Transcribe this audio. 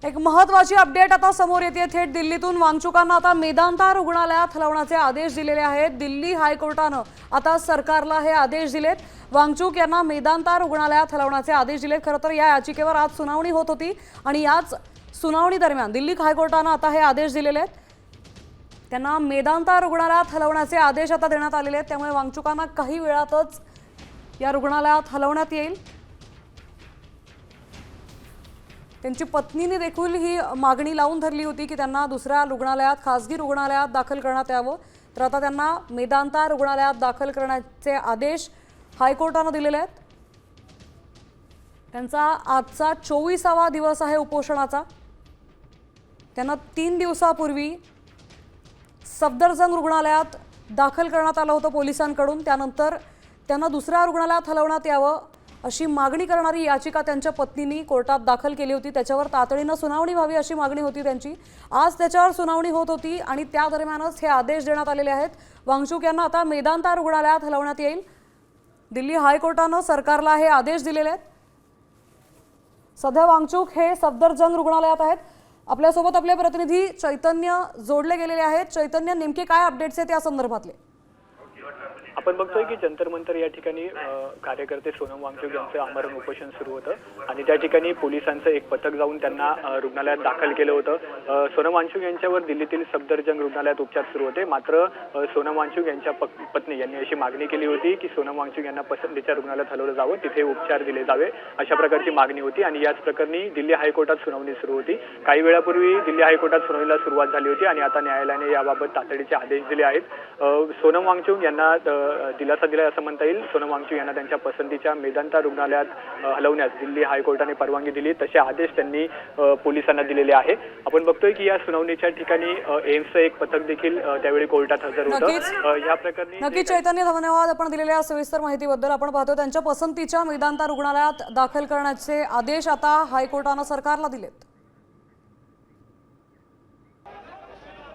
एक महत्त्वाची अपडेट आता समोर येते। थेट दिल्लीतून वांगचुकांना आता मेदांता रुग्णालयात हलवण्याचे आदेश दिलेले आहेत। दिल्ली हायकोर्टानं आता सरकारला हे आदेश दिलेत। वांगचुक यांना मेदांता रुग्णालयात हलवण्याचे आदेश दिलेत। खरं तर या याचिकेवर आज सुनावणी होत होती आणि याच सुनावणी दरम्यान दिल्ली हायकोर्टानं आता हे आदेश दिलेले आहेत। त्यांना मेदांता रुग्णालयात हलवण्याचे आदेश आता देण्यात आलेले आहेत। त्यामुळे वांगचुकांना काही वेळातच या रुग्णालयात हलवण्यात येईल। त्यांची पत्नीने देखील ही मागणी लावून धरली होती की त्यांना दुसऱ्या रुग्णालयात, खासगी रुग्णालयात दाखल करण्यात यावं। तर आता त्यांना मेदांता रुग्णालयात दाखल करण्याचे आदेश हायकोर्टाने दिलेले आहेत। त्यांचा आजचा 24वा दिवस आहे उपोषणाचा। त्यांना 3 दिवसापूर्वी सफदरजंग रुग्णालयात दाखल करण्यात आलं होतं पोलिसांकडून। त्यानंतर त्यांना दुसऱ्या रुग्णालयात हलवण्यात यावं अशी मागणी करणारी याचिका त्यांच्या पत्नींनी कोर्टात दाखल केली होती। त्याच्यावर तातडीने सुनावणी व्हावी अशी मागणी होती त्यांची। आज त्याच्यावर सुनावणी होत होती आणि त्या दरम्यानच हे आदेश देण्यात आलेले आहेत। वांगचुक यांना आता मेदांता रुग्णालयात हलवण्यात येईल। दिल्ली हायकोर्टानं सरकारला हे आदेश दिलेले आहेत। सध्या वांगचुक हे सफदरजंग रुग्णालयात आहेत। आपल्यासोबत आपले प्रतिनिधी चैतन्य जोडले गेलेले आहेत। चैतन्य, नेमके काय अपडेट्स आहेत या संदर्भातले? आपण बघतोय की जंतर मंतर या ठिकाणी कार्यकर्ते सोनम वांगचुक यांचं आमरण उपोषण सुरू होतं आणि त्या ठिकाणी पोलिसांचं एक पथक जाऊन त्यांना रुग्णालयात दाखल केलं होतं। सोनम वांगचुक यांच्यावर दिल्लीतील सफदरजंग रुग्णालयात उपचार सुरू होते। मात्र सोनम वांगचुक यांच्या पत्नी यांनी अशी मागणी केली होती की सोनम वांगचुक यांना पसंतीच्या रुग्णालयात हलवलं जावं, तिथे उपचार दिले जावे, अशा प्रकारची मागणी होती आणि याच प्रकरणी दिल्ली हायकोर्टात सुनावणी सुरू होती। काही वेळापूर्वी दिल्ली हायकोर्टात सुनावणीला सुरुवात झाली होती आणि आता न्यायालयाने याबाबत तातडीचे आदेश दिले आहेत। सोनम वांगचुक यांना दिलासा दिलाय असं म्हणता येईल। सोनम वांगचुक यांना त्यांच्या पसंतीच्या मेदांता रुग्णालयात हलवण्यास दिल्ली हायकोर्टाने परवानगी दिली, तसे आदेश त्यांनी पोलिसांना दिलेले आहे। आपण बघतोय की या सुनावणीच्या ठिकाणी एम्सचं एक पथक देखील त्यावेळी कोर्टात हजर होतं। या प्रकरणी नक्कीच चैतन्य, धन्यवाद आपण दिलेल्या सविस्तर माहितीबद्दल। आपण पाहतो त्यांच्या पसंतीच्या मेदांता रुग्णालयात दाखल करण्याचे आदेश आता हायकोर्टाने सरकारला दिलेत।